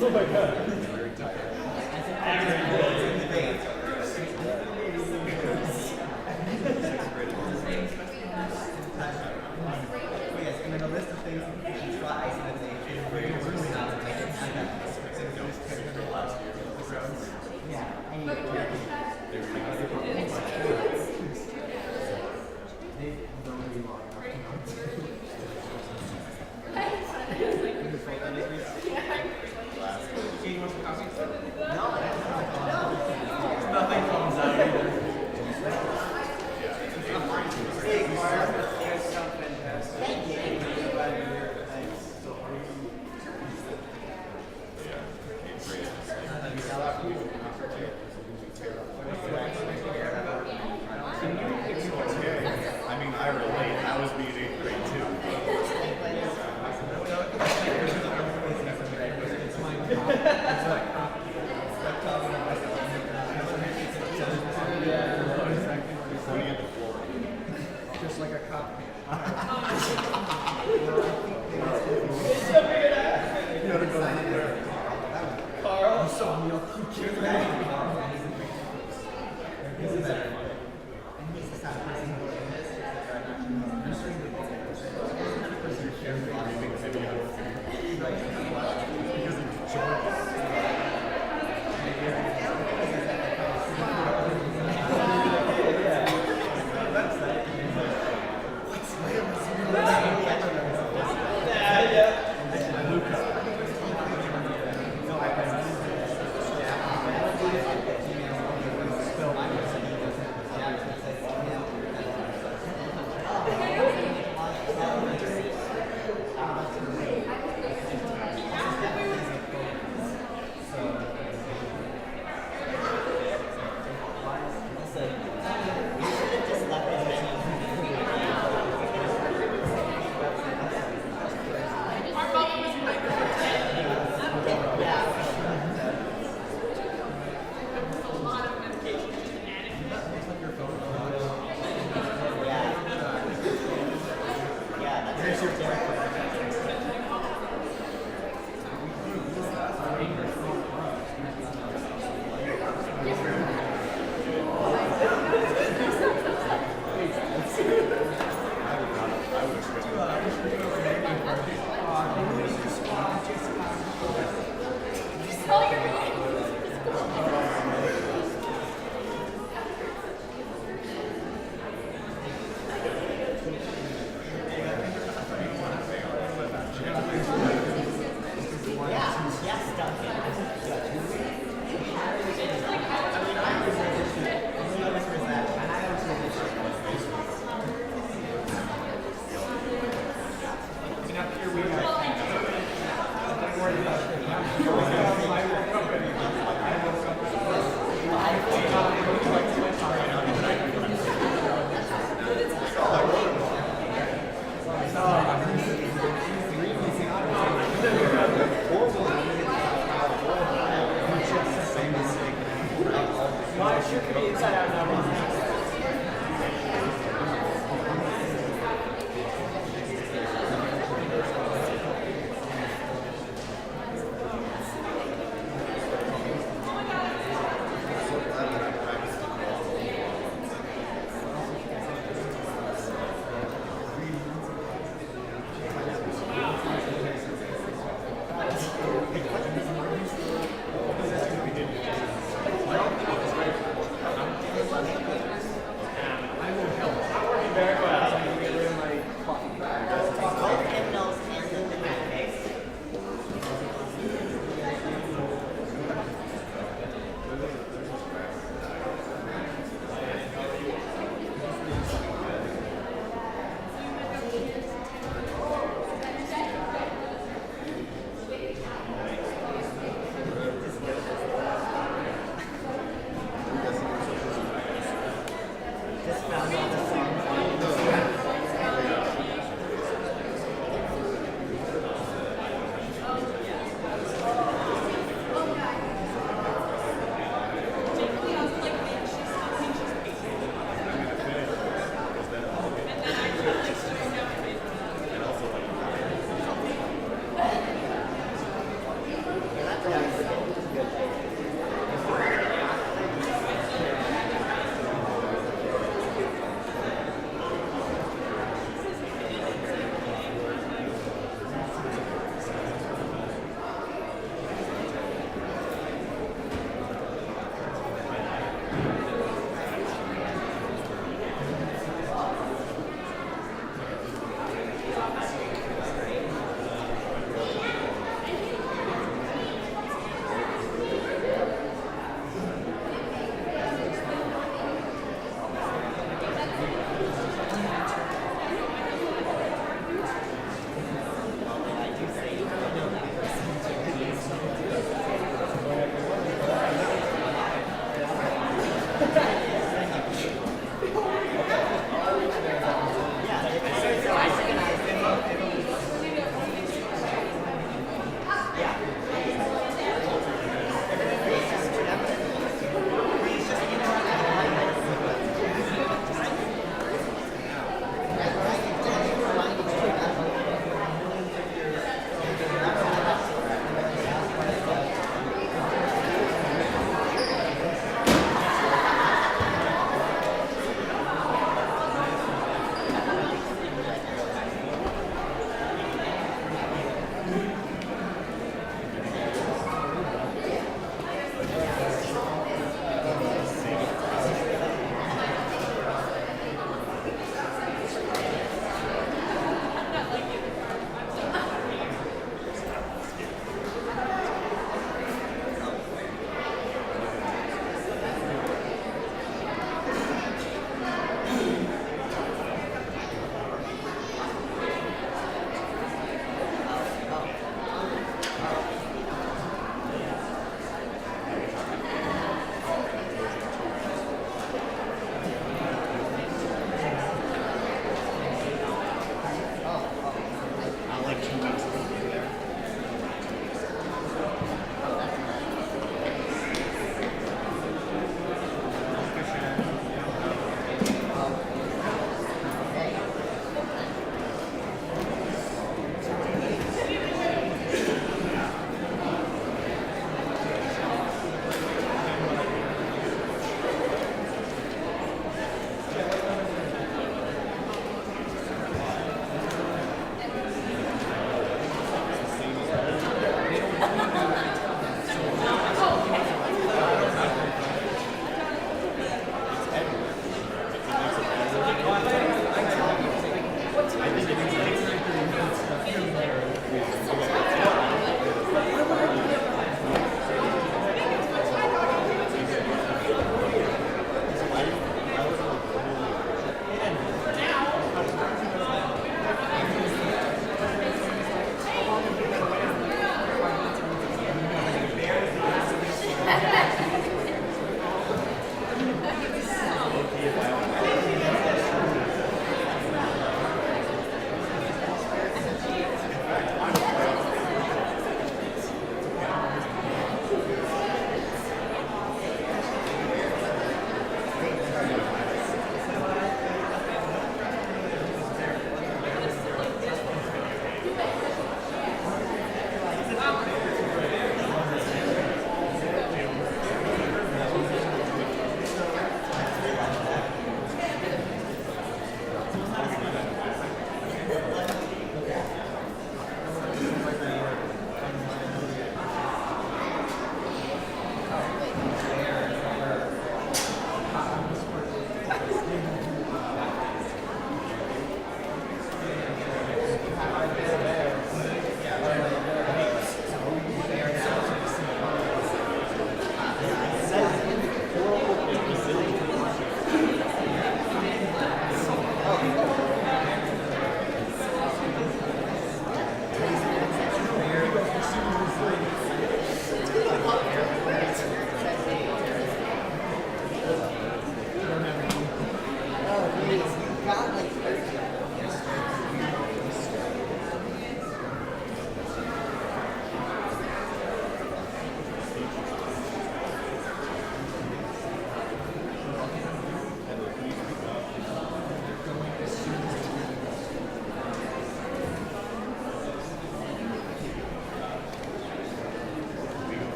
Oh my god.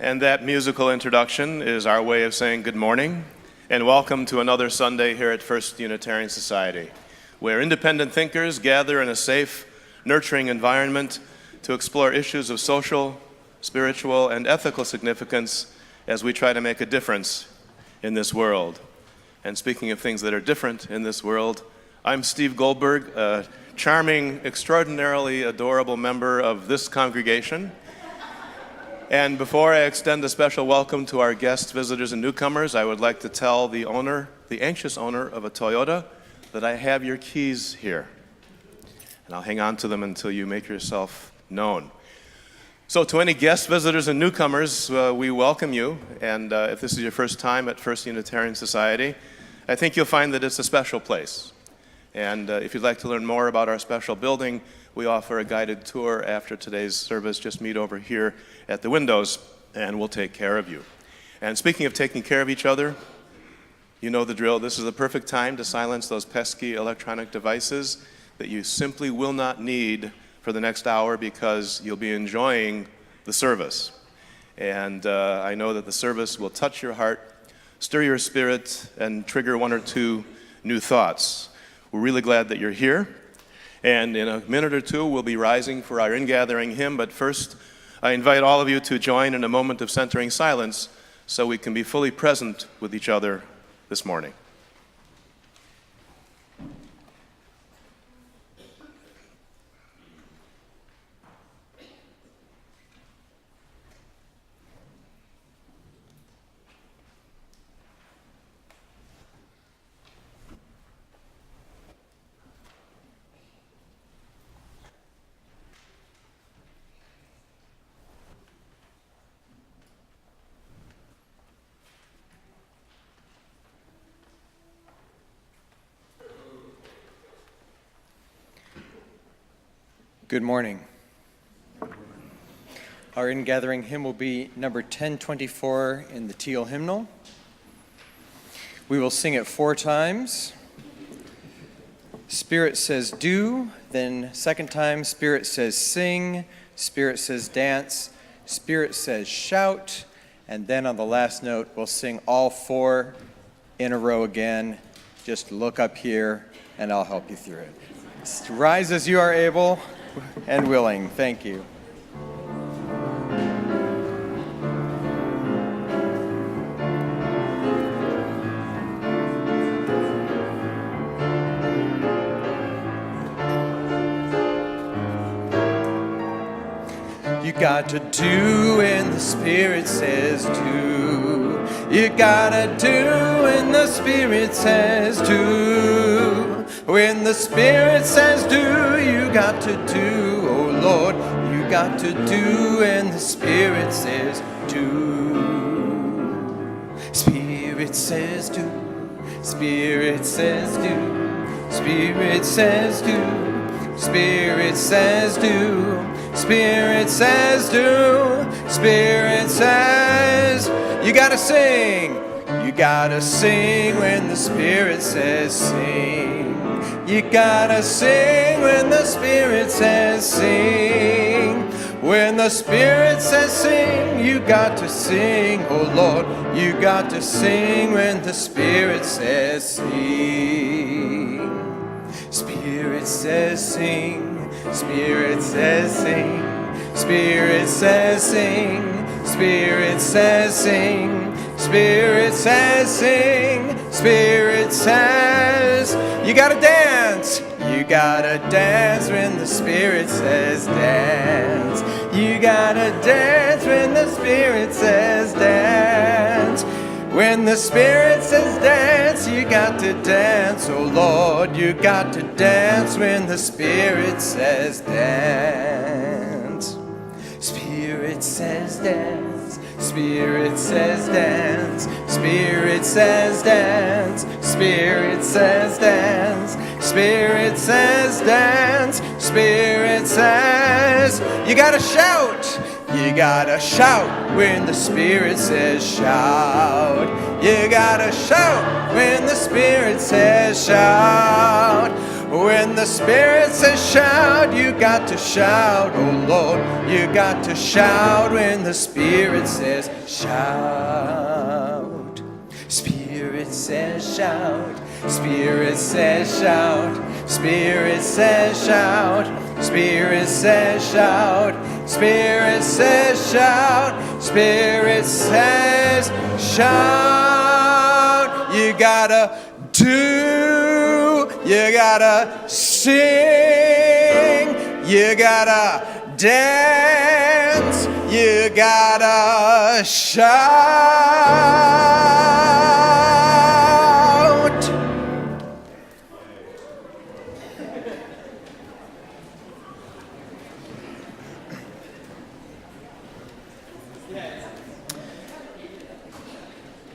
And that musical introduction is our way of saying good morning and welcome to another Sunday here at First Unitarian Society, where independent thinkers gather in a safe, nurturing environment to explore issues of social, spiritual, and ethical significance as we try to make a difference in this world. And speaking of things that are different in this world, I'm Steve Goldberg, a charming, extraordinarily adorable member of this congregation. And before I extend a special welcome to our guests, visitors, and newcomers, I would like to tell the anxious owner of a Toyota, that I have your keys here. And I'll hang on to them until you make yourself known. So to any guests, visitors, and newcomers, we welcome you. And if this is your first time at First Unitarian Society, I think you'll find that it's a special place. And if you'd like to learn more about our special building, we offer a guided tour after today's service. Just meet over here at the windows, and we'll take care of you. And speaking of taking care of each other, you know the drill. This is the perfect time to silence those pesky electronic devices that you simply will not need for the next hour because you'll be enjoying the service. And I know that the service will touch your heart, stir your spirit, and trigger one or two new thoughts. We're really glad that you're here. And in a minute or two, we'll be rising for our ingathering hymn. But first, I invite all of you to join in a moment of centering silence so we can be fully present with each other this morning. Good morning. Our ingathering hymn will be number 1024 in the teal hymnal. We will sing it 4 times. Spirit says do, then second time Spirit says sing, Spirit says dance, Spirit says shout, and then on the last note we'll sing all 4 in a row again. Just look up here and I'll help you through it. Rise as you are able and willing. Thank you. You got to do when the Spirit says do. You gotta do when the Spirit says do. When the Spirit says do, you got to do. Oh Lord, you got to do when the Spirit says do. Spirit says do. Spirit says do. Spirit says do. Spirit says do. Spirit says do. Spirit says you gotta sing. You gotta sing when the Spirit says sing. You gotta sing when the Spirit says sing. When the Spirit says sing, you got to sing. Oh Lord, you got to sing when the Spirit says sing. Spirit says sing. Spirit says sing. Spirit says sing. Spirit says sing. Spirit says sing. Spirit says you gotta dance. You gotta dance when the Spirit says dance. You gotta dance when the Spirit says dance. When the Spirit says dance, you got to dance. Oh Lord, you got to dance when the Spirit says dance. Spirit says dance. Spirit says dance. Spirit says dance. Spirit says dance. Spirit says dance. Spirit says you gotta shout. You gotta shout when the Spirit says shout. You gotta shout when the Spirit says shout. When the Spirit says shout, you got to shout. Oh Lord, you got to shout when the Spirit says shout. Spirit says shout. Spirit says shout. Spirit says shout. Spirit says shout. Spirit says shout. Spirit says shout. You gotta do. You gotta sing. You gotta dance. You gotta shout.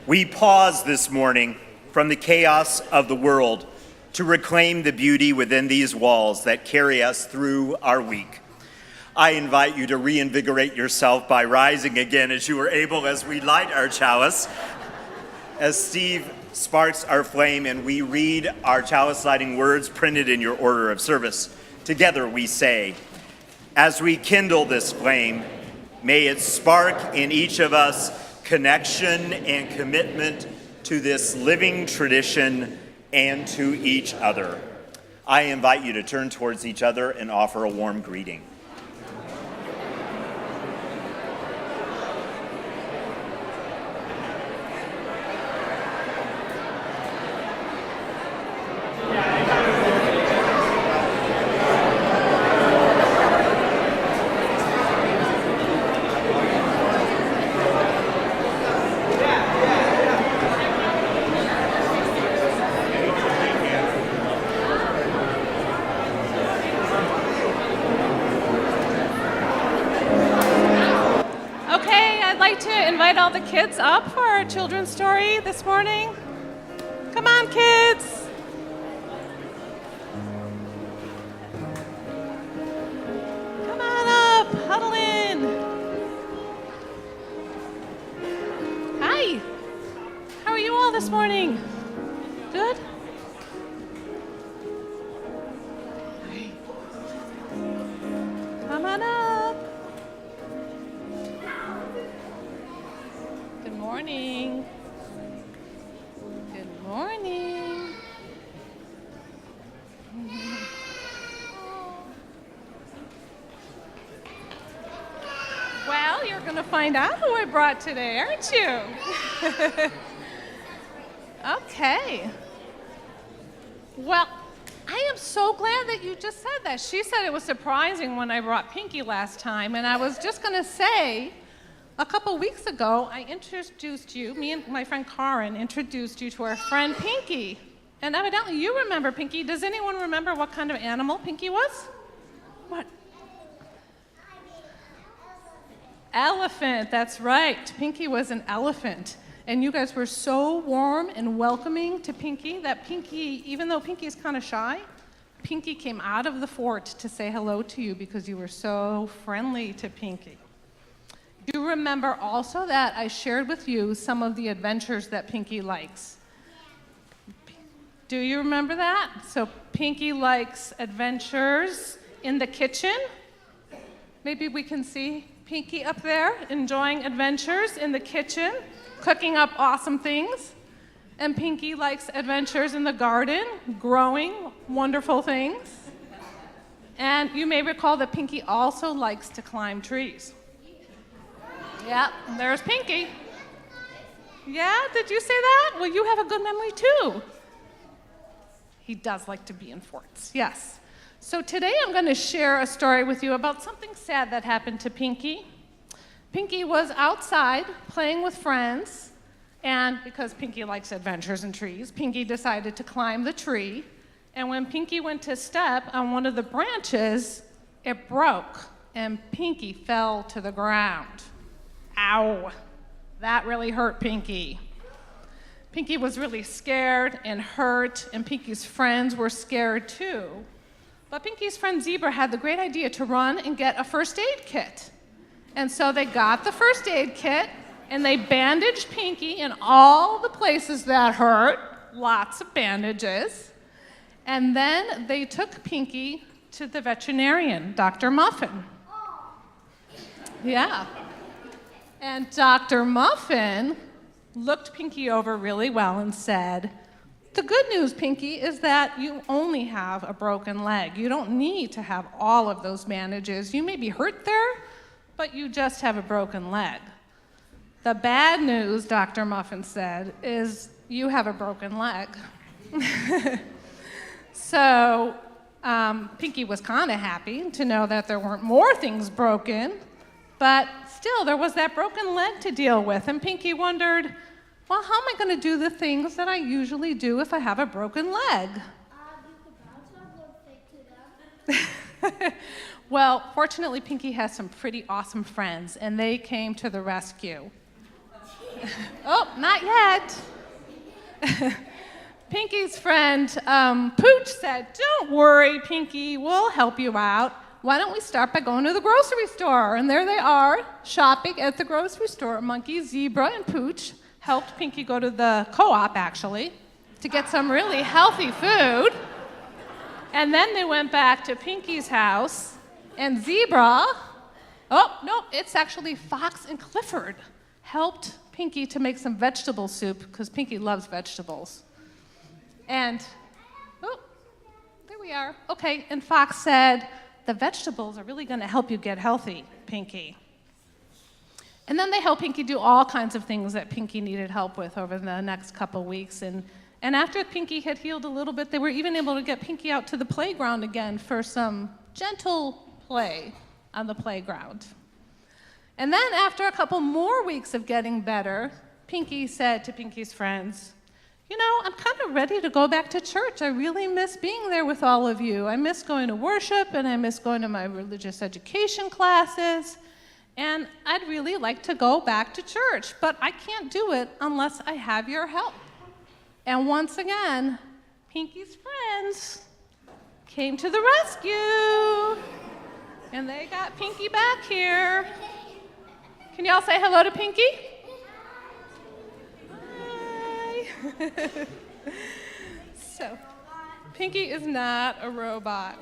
We pause this morning from the chaos of the world to reclaim the beauty within these walls that carry us through our week. I invite you to reinvigorate yourself by rising again as you are able as we light our chalice, as Steve sparks our flame and we read our chalice lighting words printed in your order of service. Together we say, as we kindle this flame, may it spark in each of us connection and commitment to this living tradition and to each other. I invite you to turn towards each other and offer a warm greeting. All the kids up for our children's story this morning. Come on, kids. Come on up, huddle in. Hi, how are you all this morning? Good? Hi. Come on up. Good morning. Good morning. Well, you're going to find out who I brought today, aren't you? Okay. Well, I am so glad that you just said that. She said it was surprising when I brought Pinky last time, and I was just going to say, a couple weeks ago, I introduced you, me and my friend Karen introduced you to our friend Pinky. And evidently you remember Pinky. Does anyone remember what kind of animal Pinky was? What? Elephant, that's right. Pinky was an elephant. And you guys were so warm and welcoming to Pinky that Pinky, even though Pinky is kind of shy, Pinky came out of the fort to say hello to you because you were so friendly to Pinky. Do you remember also that I shared with you some of the adventures that Pinky likes? Do you remember that? So Pinky likes adventures in the kitchen. Maybe we can see Pinky up there enjoying adventures in the kitchen, cooking up awesome things. And Pinky likes adventures in the garden, growing wonderful things. And you may recall that Pinky also likes to climb trees. Yeah, there's Pinky. Yeah, did you say that? Well, you have a good memory too. He does like to be in forts, yes. So today I'm going to share a story with you about something sad that happened to Pinky. Pinky was outside playing with friends, and because Pinky likes adventures in trees, Pinky decided to climb the tree. And when Pinky went to step on one of the branches, it broke, and Pinky fell to the ground. Ow, that really hurt Pinky. Pinky was really scared and hurt, and Pinky's friends were scared too. But Pinky's friend Zebra had the great idea to run and get a first aid kit. And so they got the first aid kit, and they bandaged Pinky in all the places that hurt, lots of bandages. And then they took Pinky to the veterinarian, Dr. Muffin. Yeah. And Dr. Muffin looked Pinky over really well and said, "The good news, Pinky, is that you only have a broken leg. You don't need to have all of those bandages. You may be hurt there, but you just have a broken leg. The bad news," Dr. Muffin said, "is you have a broken leg." So Pinky was kind of happy to know that there weren't more things broken, but still there was that broken leg to deal with, and Pinky wondered, well, how am I going to do the things that I usually do if I have a broken leg? Well, fortunately, Pinky has some pretty awesome friends, and they came to the rescue. Oh, not yet. Pinky's friend, Pooch, said, "Don't worry, Pinky, we'll help you out. Why don't we start by going to the grocery store?" And there they are, shopping at the grocery store. Monkey, Zebra, and Pooch helped Pinky go to the co-op, actually, to get some really healthy food. And then they went back to Pinky's house, and Zebra, oh, no, it's actually Fox and Clifford, helped Pinky to make some vegetable soup, because Pinky loves vegetables. And, oh, there we are. Okay, and Fox said, "The vegetables are really going to help you get healthy, Pinky." And then they helped Pinky do all kinds of things that Pinky needed help with over the next couple weeks. And after Pinky had healed a little bit, they were even able to get Pinky out to the playground again for some gentle play on the playground. And then after a couple more weeks of getting better, Pinky said to Pinky's friends, "You know, I'm kind of ready to go back to church. I really miss being there with all of you. I miss going to worship, and I miss going to my religious education classes. And I'd really like to go back to church, but I can't do it unless I have your help." And once again, Pinky's friends came to the rescue, and they got Pinky back here. Can y'all say hello to Pinky? Hi. So, Pinky is not a robot.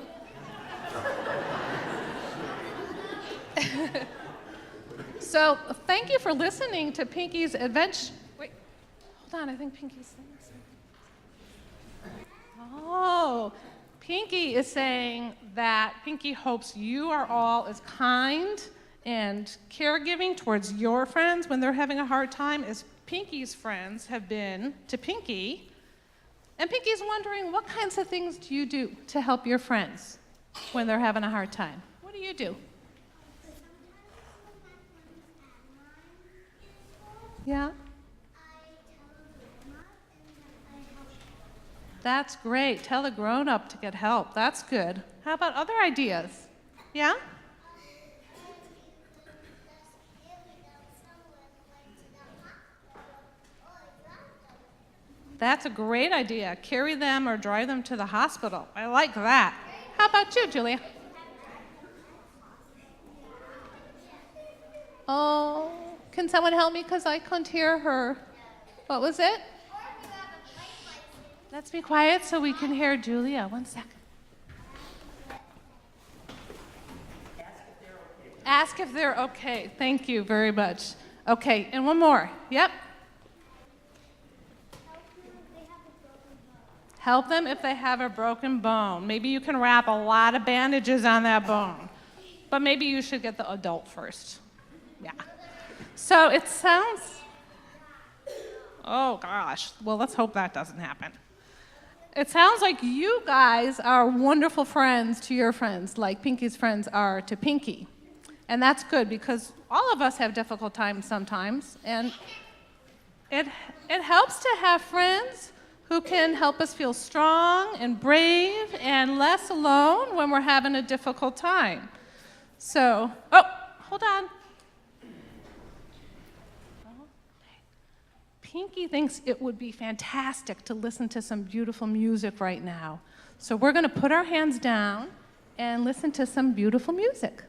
So, thank you for listening to Pinky's adventure. Wait, hold on, I think Pinky's saying something. Oh, Pinky is saying that Pinky hopes you are all as kind and caregiving towards your friends when they're having a hard time as Pinky's friends have been to Pinky. And Pinky's wondering, what kinds of things do you do to help your friends when they're having a hard time? What do you do? Yeah? That's great. Tell a grown-up to get help. That's good. How about other ideas? Yeah? That's a great idea. Carry them or drive them to the hospital. I like that. How about you, Julia? Oh, can someone help me? Because I couldn't hear her. What was it? Let's be quiet so we can hear Julia. 1 second. Ask if they're okay. Thank you very much. Okay, and one more. Yep. Help them if they have a broken bone. Maybe you can wrap a lot of bandages on that bone. But maybe you should get the adult first. Yeah. So it sounds, oh gosh, well, let's hope that doesn't happen. It sounds like you guys are wonderful friends to your friends, like Pinky's friends are to Pinky. And that's good because all of us have difficult times sometimes, and it helps to have friends who can help us feel strong and brave and less alone when we're having a difficult time. So, oh, hold on. Pinky thinks it would be fantastic to listen to some beautiful music right now. So we're going to put our hands down and listen to some beautiful music.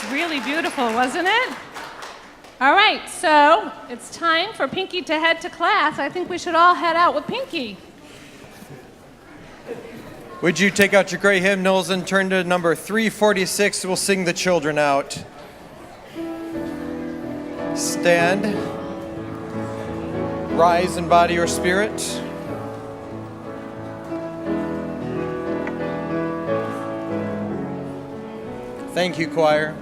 was really beautiful, wasn't it? All right, so it's time for Pinky to head to class. I think we should all head out with Pinky. Would you take out your gray hymnals and turn to number 346? We'll sing the children out. Stand. Rise in body or spirit. Thank you, choir.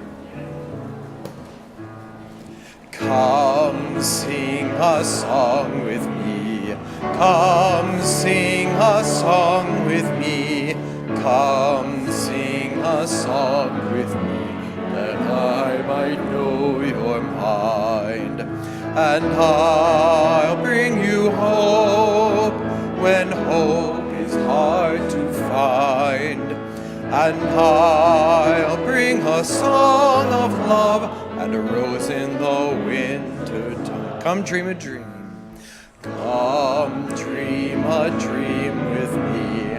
Come sing a song with me. Come sing a song with me. Come sing a song with me, that I might know your mind. And I'll bring you hope when hope is hard to find. And I'll bring a song of love and a rose in the winter time. Come dream a dream. Come dream a dream with me.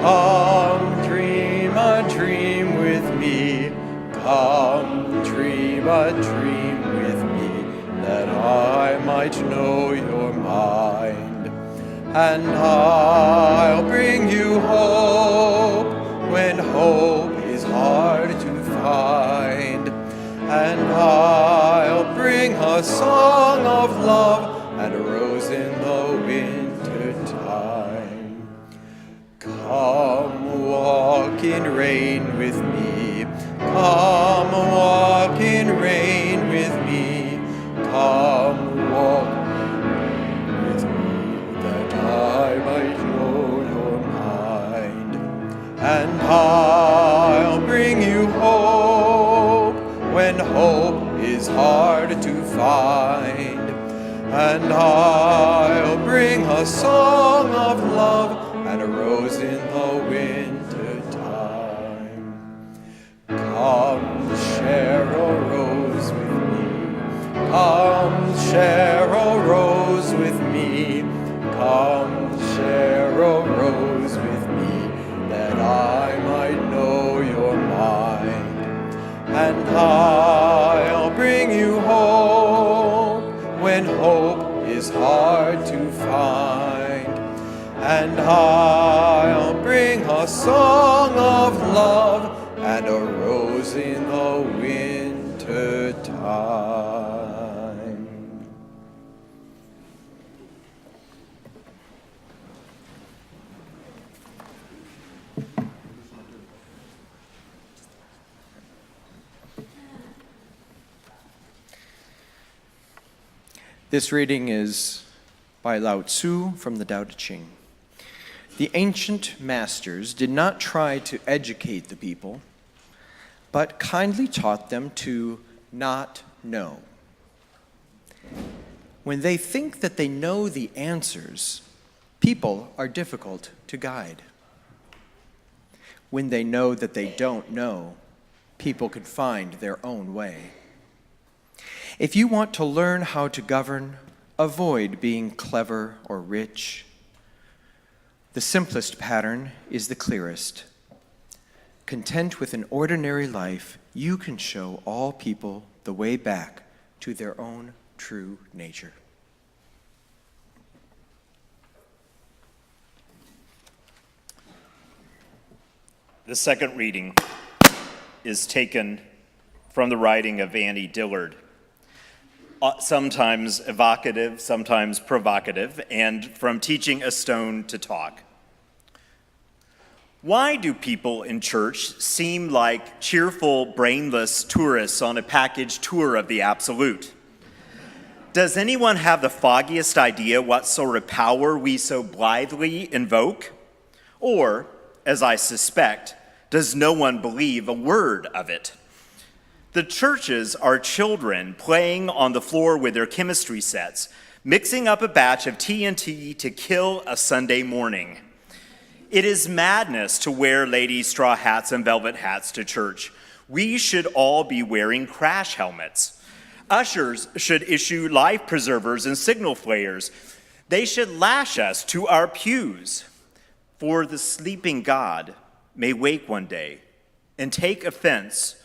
Come dream a dream with me. Come dream a dream with me, that I might know your mind. And I'll bring you hope when hope is hard to find. And I'll bring a song of love and a rose in the winter time. Come walk in rain with me. Come walk in rain with me. Come walk with me, that I might know your mind. And I'll bring you hope when hope is hard to find. And I'll bring a song of love and a rose in the winter time. Come share a rose with me. Come share a rose with me. Come share a rose with me, that I might know your mind. And I'll bring you hope when hope is hard to find. And I'll bring a song of love and a rose in the winter time. This reading is by Lao Tzu from the Tao Te Ching. The ancient masters did not try to educate the people, but kindly taught them to not know. When they think that they know the answers, people are difficult to guide. When they know that they don't know, people can find their own way. If you want to learn how to govern, avoid being clever or rich. The simplest pattern is the clearest. Content with an ordinary life, you can show all people the way back to their own true nature. The second reading is taken from the writing of Annie Dillard. Sometimes evocative, sometimes provocative, and from Teaching a Stone to Talk. Why do people in church seem like cheerful, brainless tourists on a package tour of the absolute? Does anyone have the foggiest idea what sort of power we so blithely invoke? Or, as I suspect, does no one believe a word of it? The churches are children playing on the floor with their chemistry sets, mixing up a batch of TNT to kill a Sunday morning. It is madness to wear ladies' straw hats and velvet hats to church. We should all be wearing crash helmets. Ushers should issue life preservers and signal flares. They should lash us to our pews. For the sleeping God may wake one day and take offense,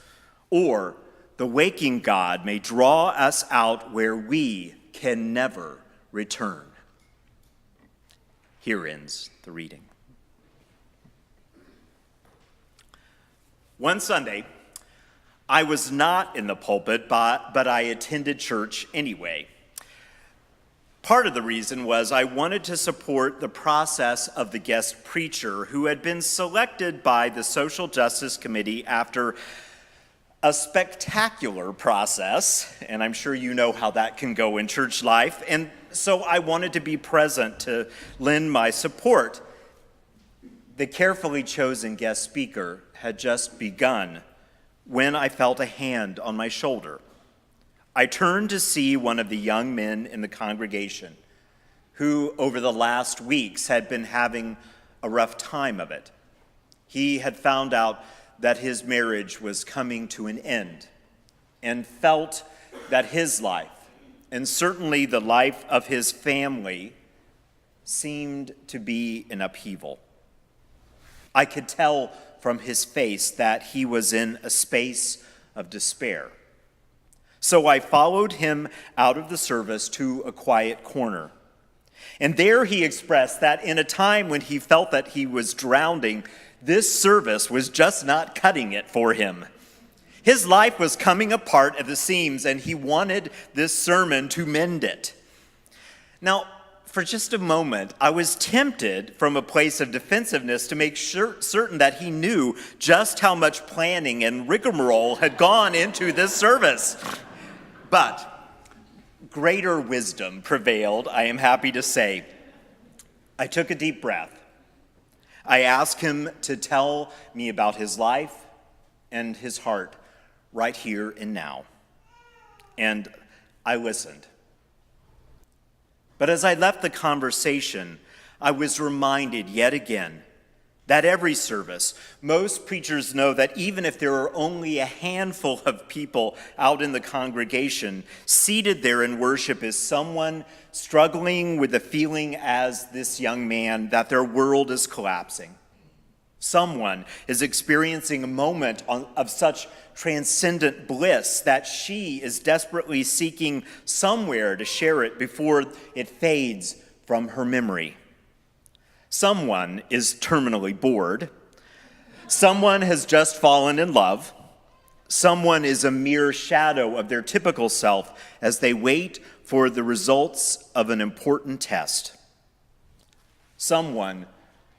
or the waking God may draw us out where we can never return. Here ends the reading. One Sunday, I was not in the pulpit, but I attended church anyway. Part of the reason was I wanted to support the process of the guest preacher who had been selected by the Social Justice Committee after a spectacular process, and I'm sure you know how that can go in church life, and so I wanted to be present to lend my support. The carefully chosen guest speaker had just begun when I felt a hand on my shoulder. I turned to see one of the young men in the congregation who, over the last weeks, had been having a rough time of it. He had found out that his marriage was coming to an end and felt that his life, and certainly the life of his family, seemed to be in upheaval. I could tell from his face that he was in a space of despair. So I followed him out of the service to a quiet corner. And there he expressed that in a time when he felt that he was drowning, this service was just not cutting it for him. His life was coming apart at the seams, and he wanted this sermon to mend it. Now, for just a moment, I was tempted from a place of defensiveness to make certain that he knew just how much planning and rigmarole had gone into this service. But greater wisdom prevailed, I am happy to say. I took a deep breath. I asked him to tell me about his life and his heart right here and now. And I listened. But as I left the conversation, I was reminded yet again that every service, most preachers know that even if there are only a handful of people out in the congregation, seated there in worship is someone struggling with the feeling as this young man that their world is collapsing. Someone is experiencing a moment of such transcendent bliss that she is desperately seeking somewhere to share it before it fades from her memory. Someone is terminally bored. Someone has just fallen in love. Someone is a mere shadow of their typical self as they wait for the results of an important test. Someone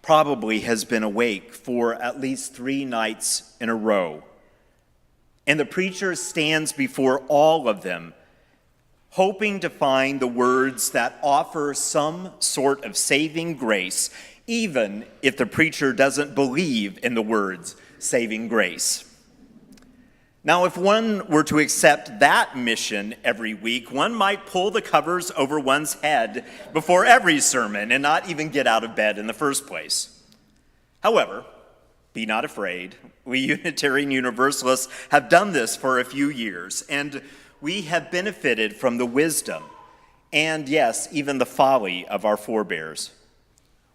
probably has been awake for at least 3 nights in a row. And the preacher stands before all of them, hoping to find the words that offer some sort of saving grace, even if the preacher doesn't believe in the words saving grace. Now, if one were to accept that mission every week, one might pull the covers over one's head before every sermon and not even get out of bed in the first place. However, be not afraid. We Unitarian Universalists have done this for a few years, and we have benefited from the wisdom and, yes, even the folly of our forebears.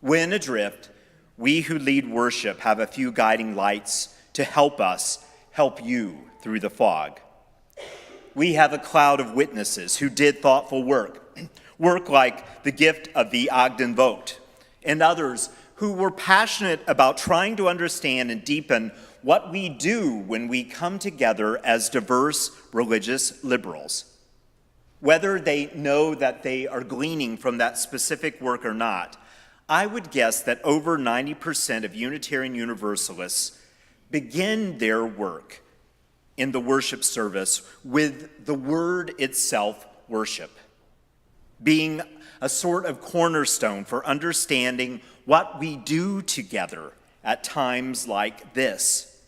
When adrift, we who lead worship have a few guiding lights to help us help you through the fog. We have a cloud of witnesses who did thoughtful work like the gift of the Ogden Vogt, and others who were passionate about trying to understand and deepen what we do when we come together as diverse religious liberals. Whether they know that they are gleaning from that specific work or not, I would guess that over 90% of Unitarian Universalists begin their work in the worship service with the word itself, worship, being a sort of cornerstone for understanding what we do together at times like this.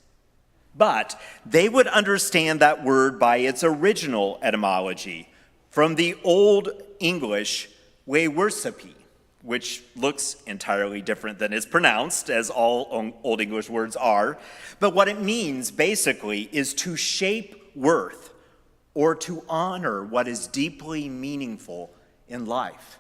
But they would understand that word by its original etymology, from the Old English "worsipi," which looks entirely different than it's pronounced, as all Old English words are. But what it means, basically, is to shape worth or to honor what is deeply meaningful in life.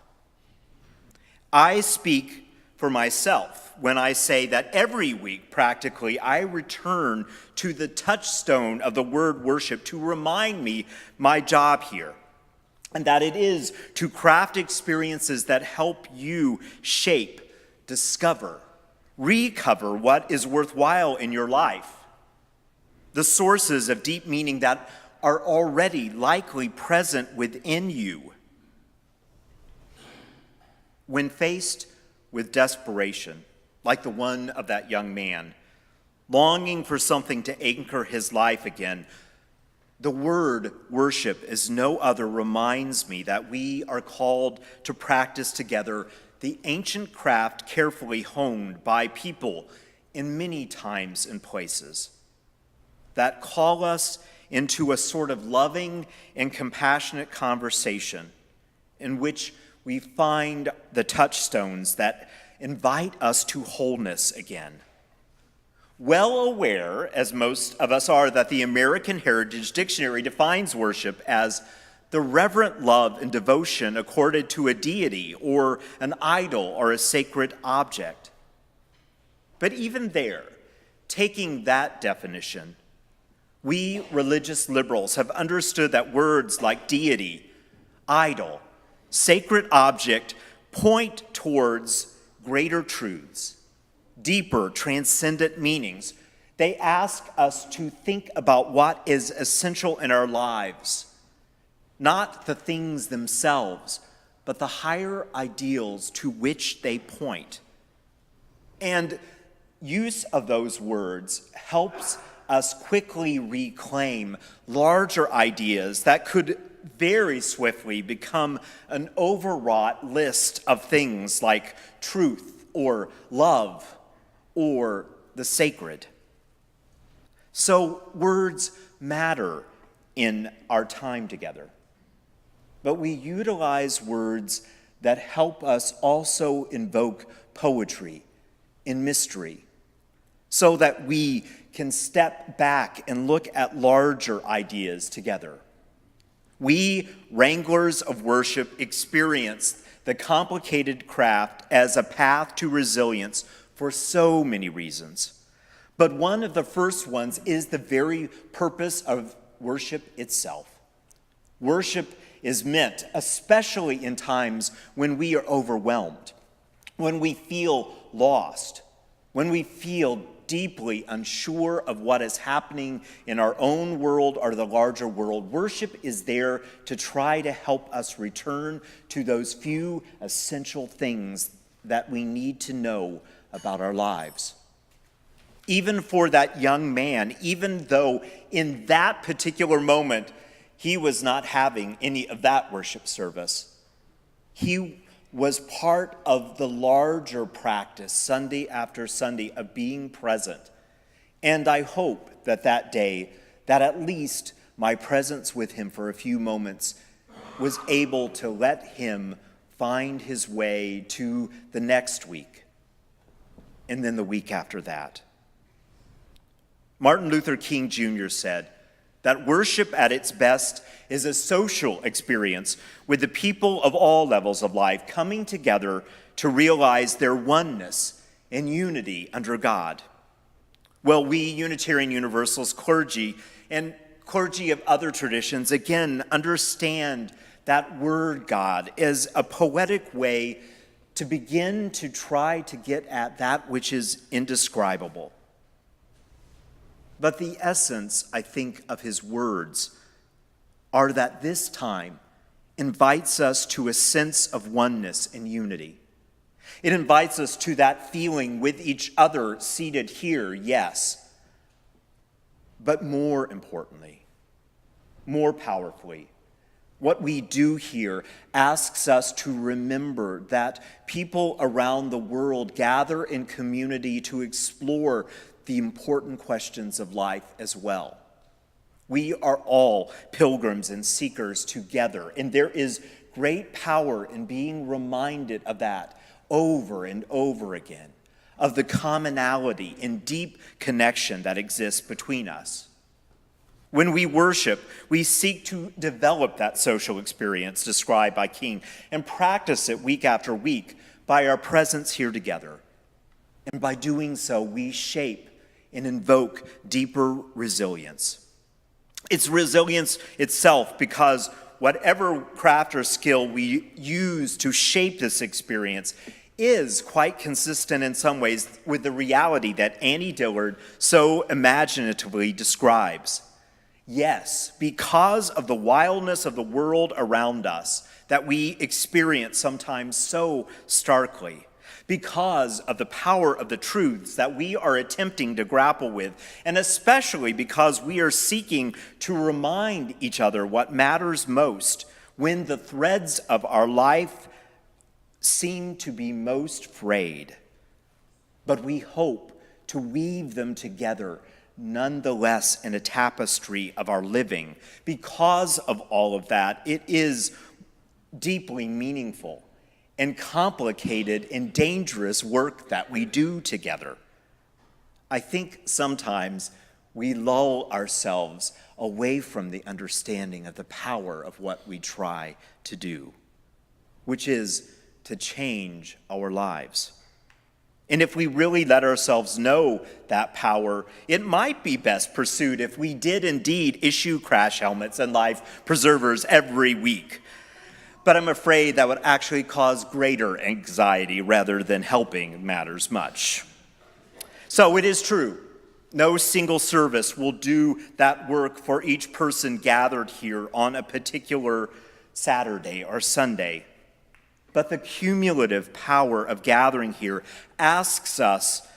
I speak for myself when I say that every week, practically, I return to the touchstone of the word worship to remind me my job here, and that it is to craft experiences that help you shape, discover, recover what is worthwhile in your life, the sources of deep meaning that are already likely present within you. When faced with desperation, like the one of that young man, longing for something to anchor his life again, the word worship as no other reminds me that we are called to practice together the ancient craft carefully honed by people in many times and places that call us into a sort of loving and compassionate conversation in which we find the touchstones that invite us to wholeness again. Well aware, as most of us are, that the American Heritage Dictionary defines worship as the reverent love and devotion accorded to a deity or an idol or a sacred object. But even there, taking that definition, we religious liberals have understood that words like deity, idol, sacred object point towards greater truths, deeper, transcendent meanings. They ask us to think about what is essential in our lives, not the things themselves, but the higher ideals to which they point. And use of those words helps us quickly reclaim larger ideas that could very swiftly become an overwrought list of things like truth or love or the sacred. So words matter in our time together, but we utilize words that help us also invoke poetry and mystery so that we can step back and look at larger ideas together. We, wranglers of worship, experience the complicated craft as a path to resilience for so many reasons. But one of the first ones is the very purpose of worship itself. Worship is meant, especially in times when we are overwhelmed, when we feel lost, when we feel deeply unsure of what is happening in our own world or the larger world. Worship is there to try to help us return to those few essential things that we need to know about our lives. Even for that young man, even though in that particular moment he was not having any of that worship service, he was part of the larger practice, Sunday after Sunday, of being present. And I hope that that day, that at least my presence with him for a few moments was able to let him find his way to the next week, and then the week after that. Martin Luther King Jr. said that worship at its best is a social experience with the people of all levels of life coming together to realize their oneness and unity under God. Well, we Unitarian Universalist clergy and clergy of other traditions, again, understand that word God as a poetic way to begin to try to get at that which is indescribable. But the essence, I think, of his words are that this time invites us to a sense of oneness and unity. It invites us to that feeling with each other seated here, yes. But more importantly, more powerfully, what we do here asks us to remember that people around the world gather in community to explore the important questions of life as well. We are all pilgrims and seekers together, and there is great power in being reminded of that over and over again, of the commonality and deep connection that exists between us. When we worship, we seek to develop that social experience described by King and practice it week after week by our presence here together. And by doing so, we shape and invoke deeper resilience. It's resilience itself, because whatever craft or skill we use to shape this experience is quite consistent in some ways with the reality that Annie Dillard so imaginatively describes. Yes, because of the wildness of the world around us that we experience sometimes so starkly, because of the power of the truths that we are attempting to grapple with, and especially because we are seeking to remind each other what matters most when the threads of our life seem to be most frayed. But we hope to weave them together nonetheless in a tapestry of our living. Because of all of that, it is deeply meaningful and complicated and dangerous work that we do together. I think sometimes we lull ourselves away from the understanding of the power of what we try to do, which is to change our lives. And if we really let ourselves know that power, it might be best pursued if we did indeed issue crash helmets and life preservers every week. But I'm afraid that would actually cause greater anxiety rather than helping matters much. So it is true, no single service will do that work for each person gathered here on a particular Saturday or Sunday. But the cumulative power of gathering here asks us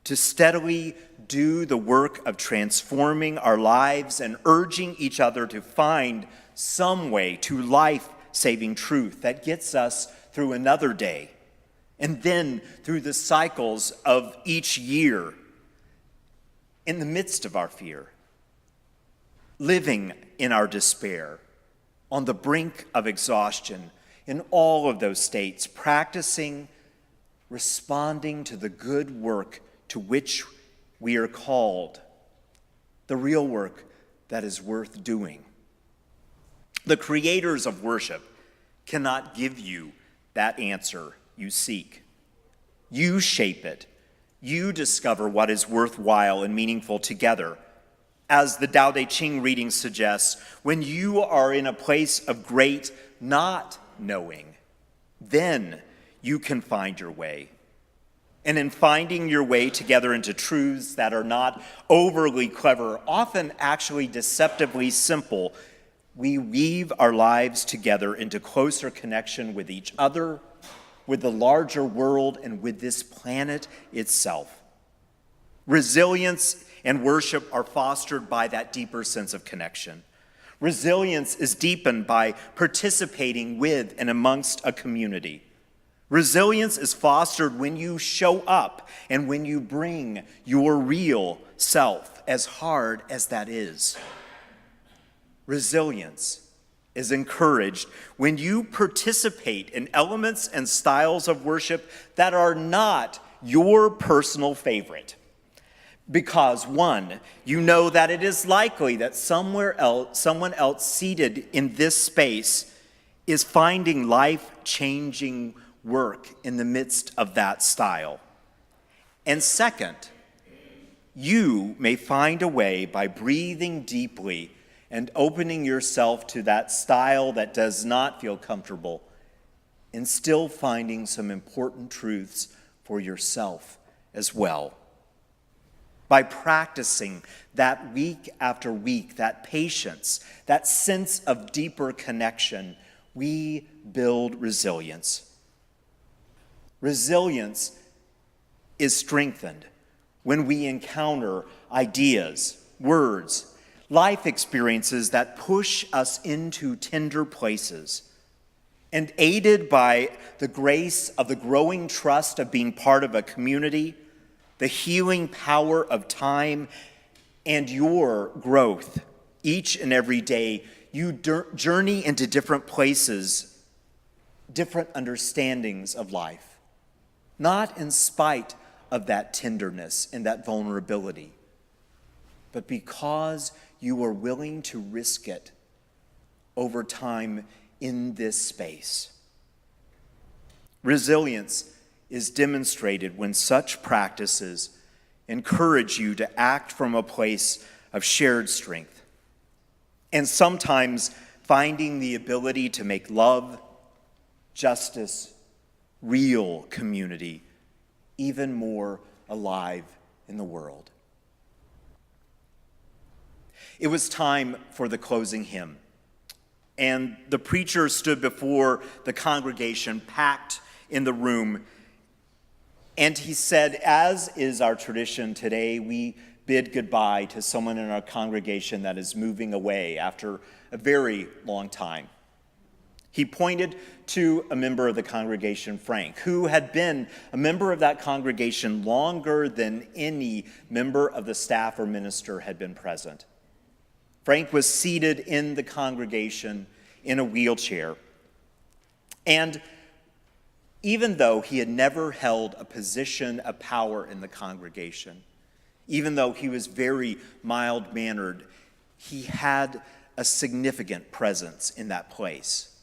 to steadily do the work of transforming our lives and urging each other to find some way to life-saving truth that gets us through another day, and then through the cycles of each year in the midst of our fear, living in our despair, on the brink of exhaustion, in all of those states, practicing, responding to the good work to which we are called, the real work that is worth doing. The creators of worship cannot give you that answer you seek. You shape it. You discover what is worthwhile and meaningful together. As the Tao Te Ching reading suggests, when you are in a place of great not knowing, then you can find your way. And in finding your way together into truths that are not overly clever, often actually deceptively simple, we weave our lives together into closer connection with each other, with the larger world, and with this planet itself. Resilience and worship are fostered by that deeper sense of connection. Resilience is deepened by participating with and amongst a community. Resilience is fostered when you show up and when you bring your real self, as hard as that is. Resilience is encouraged when you participate in elements and styles of worship that are not your personal favorite. Because, one, you know that it is likely that someone else seated in this space is finding life-changing work in the midst of that style. And second, you may find a way by breathing deeply and opening yourself to that style that does not feel comfortable, and still finding some important truths for yourself as well. By practicing that week after week, that patience, that sense of deeper connection, we build resilience. Resilience is strengthened when we encounter ideas, words, life experiences that push us into tender places. And aided by the grace of the growing trust of being part of a community, the healing power of time, and your growth each and every day, you journey into different places, different understandings of life, not in spite of that tenderness and that vulnerability, but because you are willing to risk it over time in this space. Resilience is demonstrated when such practices encourage you to act from a place of shared strength, and sometimes finding the ability to make love, justice, real community even more alive in the world. It was time for the closing hymn, and the preacher stood before the congregation packed in the room, and he said, as is our tradition today, we bid goodbye to someone in our congregation that is moving away after a very long time. He pointed to a member of the congregation, Frank, who had been a member of that congregation longer than any member of the staff or minister had been present. Frank was seated in the congregation in a wheelchair, and even though he had never held a position of power in the congregation, even though he was very mild-mannered, he had a significant presence in that place.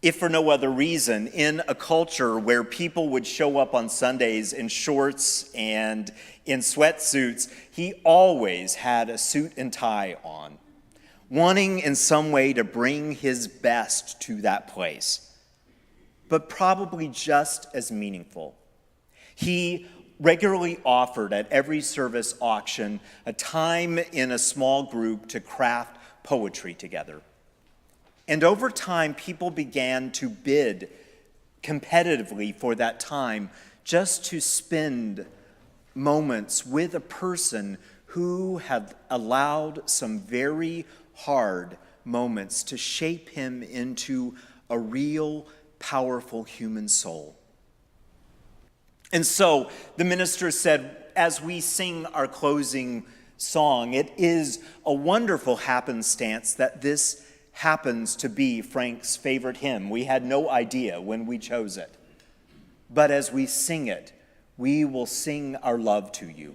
If for no other reason, in a culture where people would show up on Sundays in shorts and in sweatsuits, he always had a suit and tie on, wanting in some way to bring his best to that place. But probably just as meaningful, he regularly offered at every service auction a time in a small group to craft poetry together. And over time, people began to bid competitively for that time just to spend moments with a person who had allowed some very hard moments to shape him into a real, powerful human soul. And so the minister said, as we sing our closing song, it is a wonderful happenstance that this happens to be Frank's favorite hymn. We had no idea when we chose it. But as we sing it, we will sing our love to you.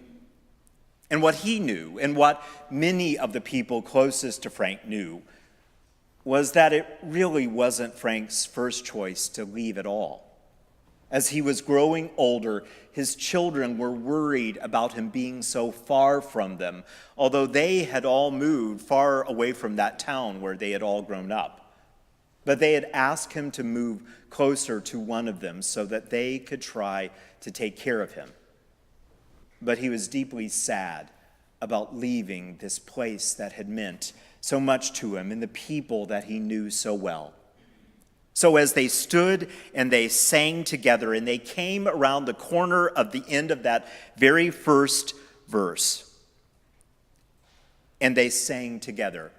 And what he knew, and what many of the people closest to Frank knew, was that it really wasn't Frank's first choice to leave at all. As he was growing older, his children were worried about him being so far from them, although they had all moved far away from that town where they had all grown up. But they had asked him to move closer to one of them so that they could try to take care of him. But he was deeply sad about leaving this place that had meant so much to him and the people that he knew so well. So as they stood and they sang together, and they came around the corner of the end of that very first verse, and they sang together,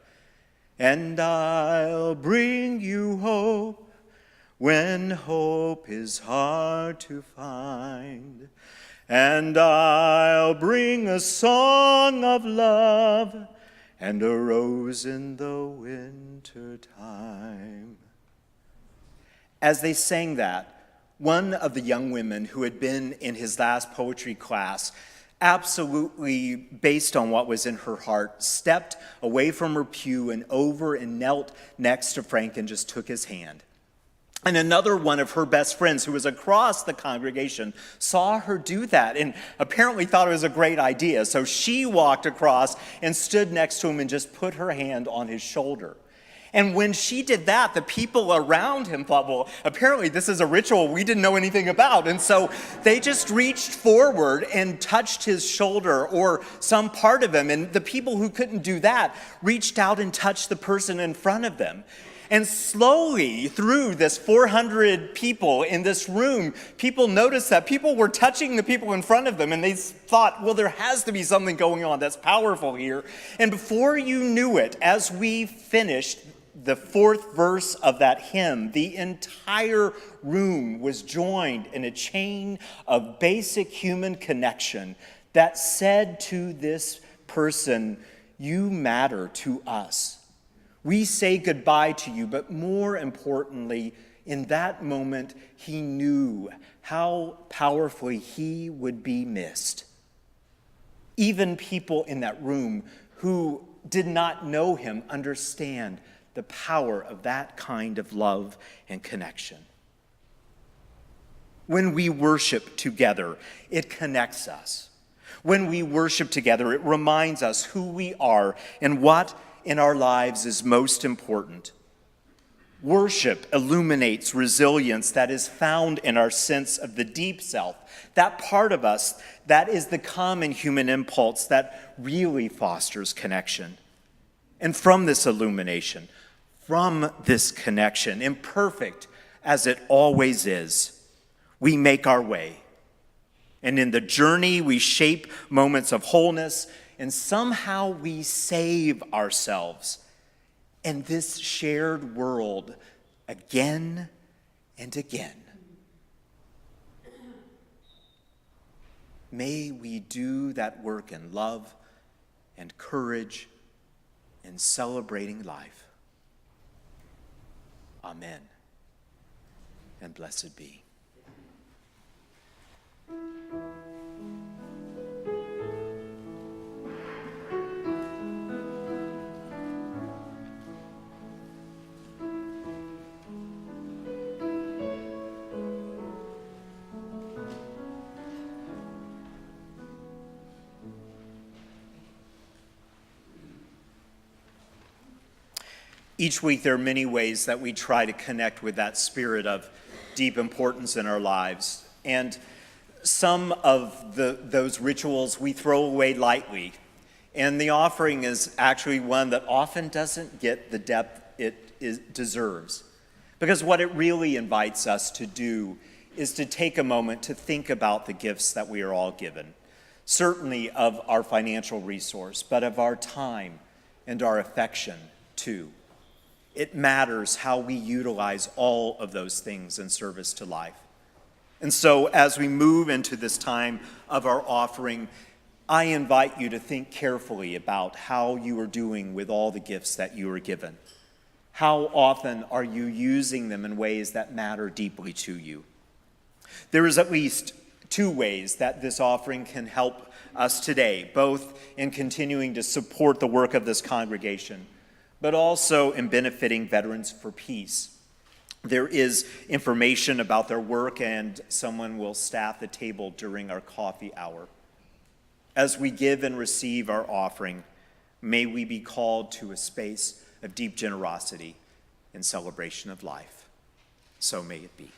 "And I'll bring you hope when hope is hard to find. And I'll bring a song of love and a rose in the winter time." As they sang that, one of the young women who had been in his last poetry class, absolutely based on what was in her heart, stepped away from her pew and over and knelt next to Frank and just took his hand. And another one of her best friends who was across the congregation saw her do that and apparently thought it was a great idea. So she walked across and stood next to him and just put her hand on his shoulder. And when she did that, the people around him thought, well, apparently this is a ritual we didn't know anything about. And so they just reached forward and touched his shoulder or some part of him. And the people who couldn't do that reached out and touched the person in front of them. And slowly through this 400 people in this room, people noticed that people were touching the people in front of them, and they thought, well, there has to be something going on that's powerful here. And before you knew it, as we finished the fourth verse of that hymn, the entire room was joined in a chain of basic human connection that said to this person, "You matter to us. We say goodbye to you," but more importantly, in that moment, he knew how powerfully he would be missed. Even people in that room who did not know him understand the power of that kind of love and connection. When we worship together, it connects us. When we worship together, it reminds us who we are and what in our lives is most important. Worship illuminates resilience that is found in our sense of the deep self, that part of us that is the common human impulse that really fosters connection. And from this illumination, from this connection, imperfect as it always is, we make our way. And in the journey, we shape moments of wholeness, and somehow we save ourselves and this shared world again and again. May we do that work in love and courage in celebrating life. Amen. And blessed be. Each week, there are many ways that we try to connect with that spirit of deep importance in our lives. And some of those rituals we throw away lightly. And the offering is actually one that often doesn't get the depth it deserves. Because what it really invites us to do is to take a moment to think about the gifts that we are all given. Certainly of our financial resource, but of our time and our affection too. It matters how we utilize all of those things in service to life. And so as we move into this time of our offering, I invite you to think carefully about how you are doing with all the gifts that you are given. How often are you using them in ways that matter deeply to you? There is at least two ways that this offering can help us today, both in continuing to support the work of this congregation, but also in benefiting Veterans for Peace. There is information about their work, and someone will staff the table during our coffee hour. As we give and receive our offering, may we be called to a space of deep generosity and celebration of life. So may it be.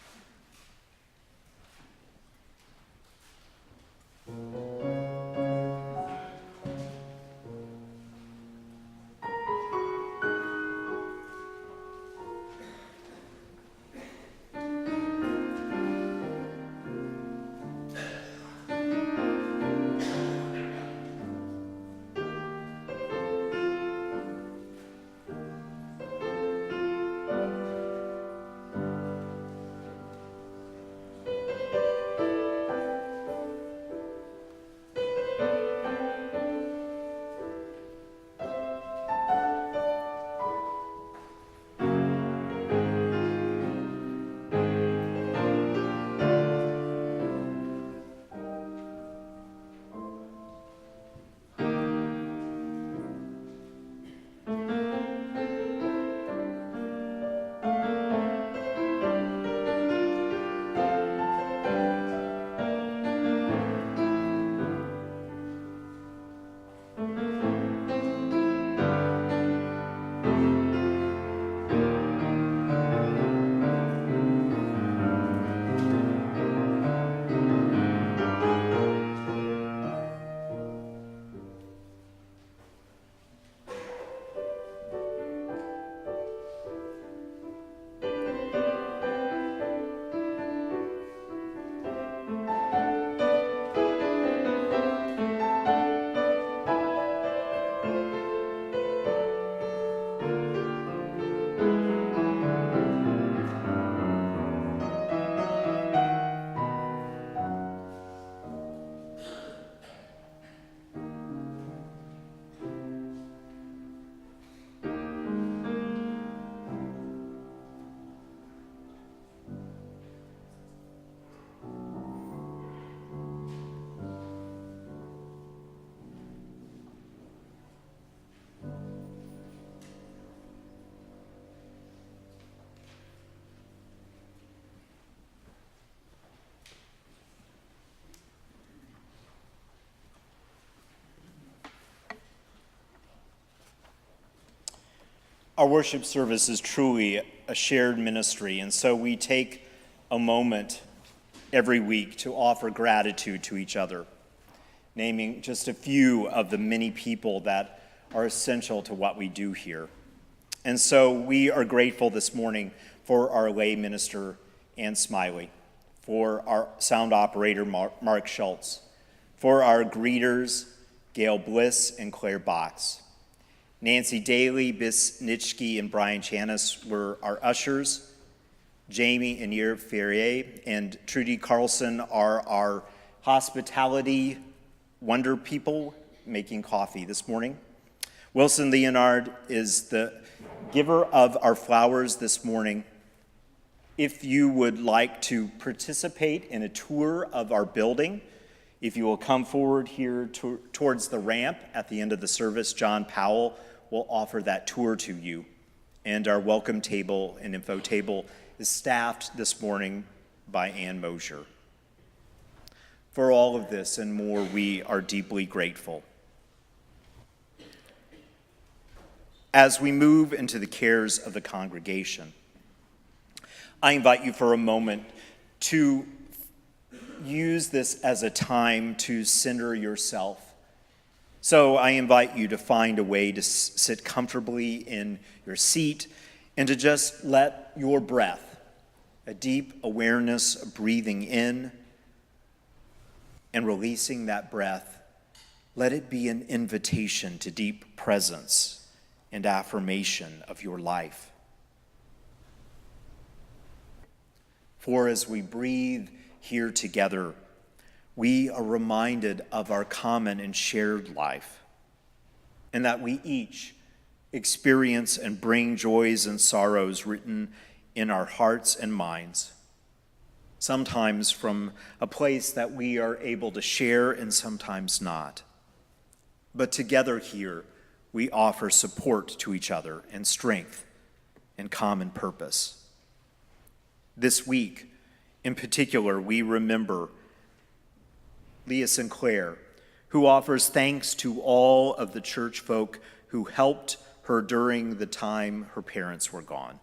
Our worship service is truly a shared ministry, and so we take a moment every week to offer gratitude to each other, naming just a few of the many people that are essential to what we do here. And so we are grateful this morning for our lay minister, Ann Smiley, for our sound operator, Mark Schultz, for our greeters, Gail Bliss and Claire Box. Nancy Daly, Bis Nitschke, and Brian Chanis were our ushers. Jamie and Yer Ferrier and Trudy Carlson are our hospitality wonder people making coffee this morning. Wilson Leonard is the giver of our flowers this morning. If you would like to participate in a tour of our building, if you will come forward here towards the ramp at the end of the service, John Powell will offer that tour to you. And our welcome table and info table is staffed this morning by Ann Mosier. For all of this and more, we are deeply grateful. As we move into the cares of the congregation, I invite you for a moment to use this as a time to center yourself. So I invite you to find a way to sit comfortably in your seat and to just let your breath, a deep awareness of breathing in and releasing that breath, let it be an invitation to deep presence and affirmation of your life. For as we breathe here together, we are reminded of our common and shared life, and that we each experience and bring joys and sorrows written in our hearts and minds, sometimes from a place that we are able to share and sometimes not. But together here, we offer support to each other and strength and common purpose. This week, in particular, we remember Leah Sinclair, who offers thanks to all of the church folk who helped her during the time her parents were gone.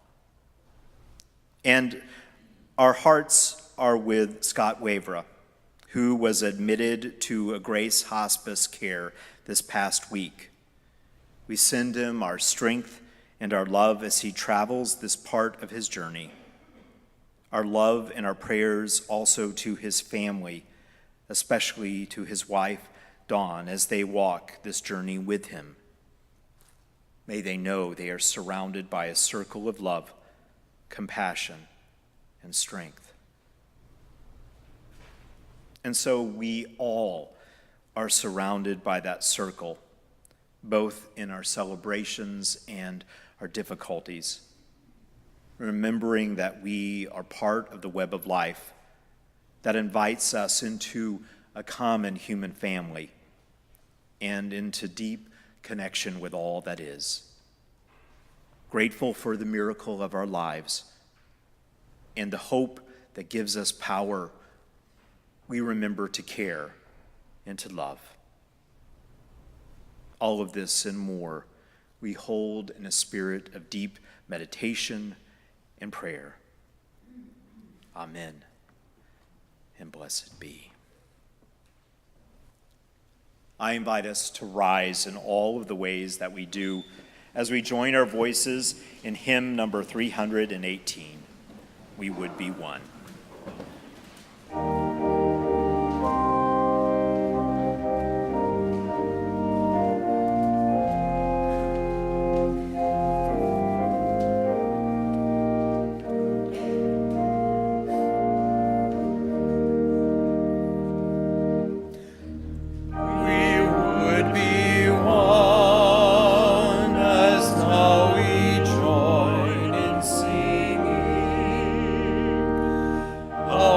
And our hearts are with Scott Wavera, who was admitted to a Grace Hospice care this past week. We send him our strength and our love as he travels this part of his journey. Our love and our prayers also to his family, especially to his wife, Dawn, as they walk this journey with him. May they know they are surrounded by a circle of love, compassion, and strength. And so we all are surrounded by that circle, both in our celebrations and our difficulties, remembering that we are part of the web of life that invites us into a common human family and into deep connection with all that is. Grateful for the miracle of our lives and the hope that gives us power, we remember to care and to love. All of this and more we hold in a spirit of deep meditation and prayer. Amen. And blessed be. I invite us to rise in all of the ways that we do as we join our voices in hymn number 318, We Would Be One. Oh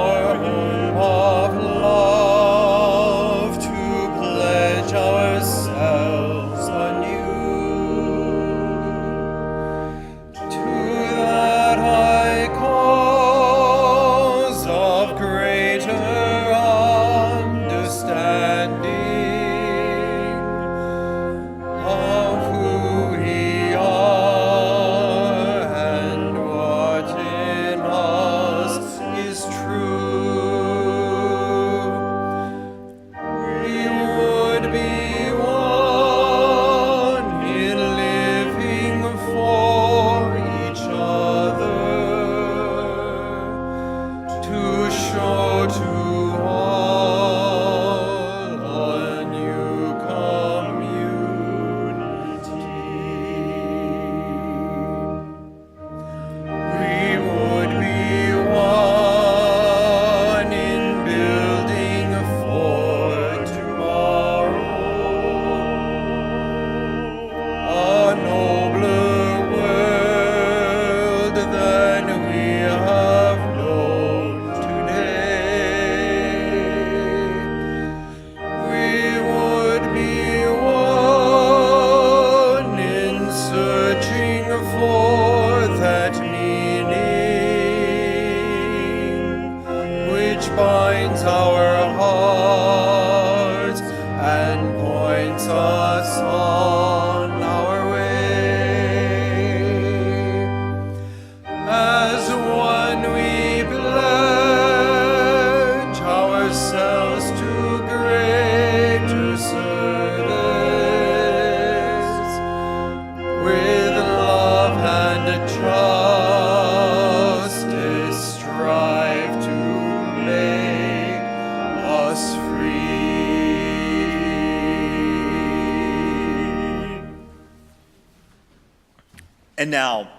And now,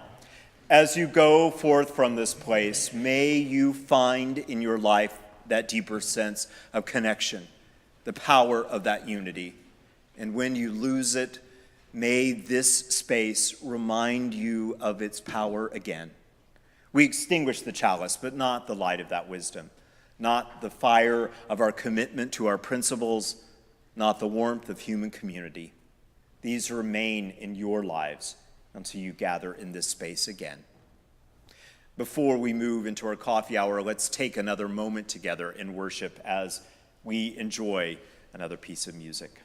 as you go forth from this place, may you find in your life that deeper sense of connection, the power of that unity. And when you lose it, may this space remind you of its power again. We extinguish the chalice, but not the light of that wisdom, not the fire of our commitment to our principles, not the warmth of human community. These remain in your lives until you gather in this space again. Before we move into our coffee hour, let's take another moment together in worship as we enjoy another piece of music.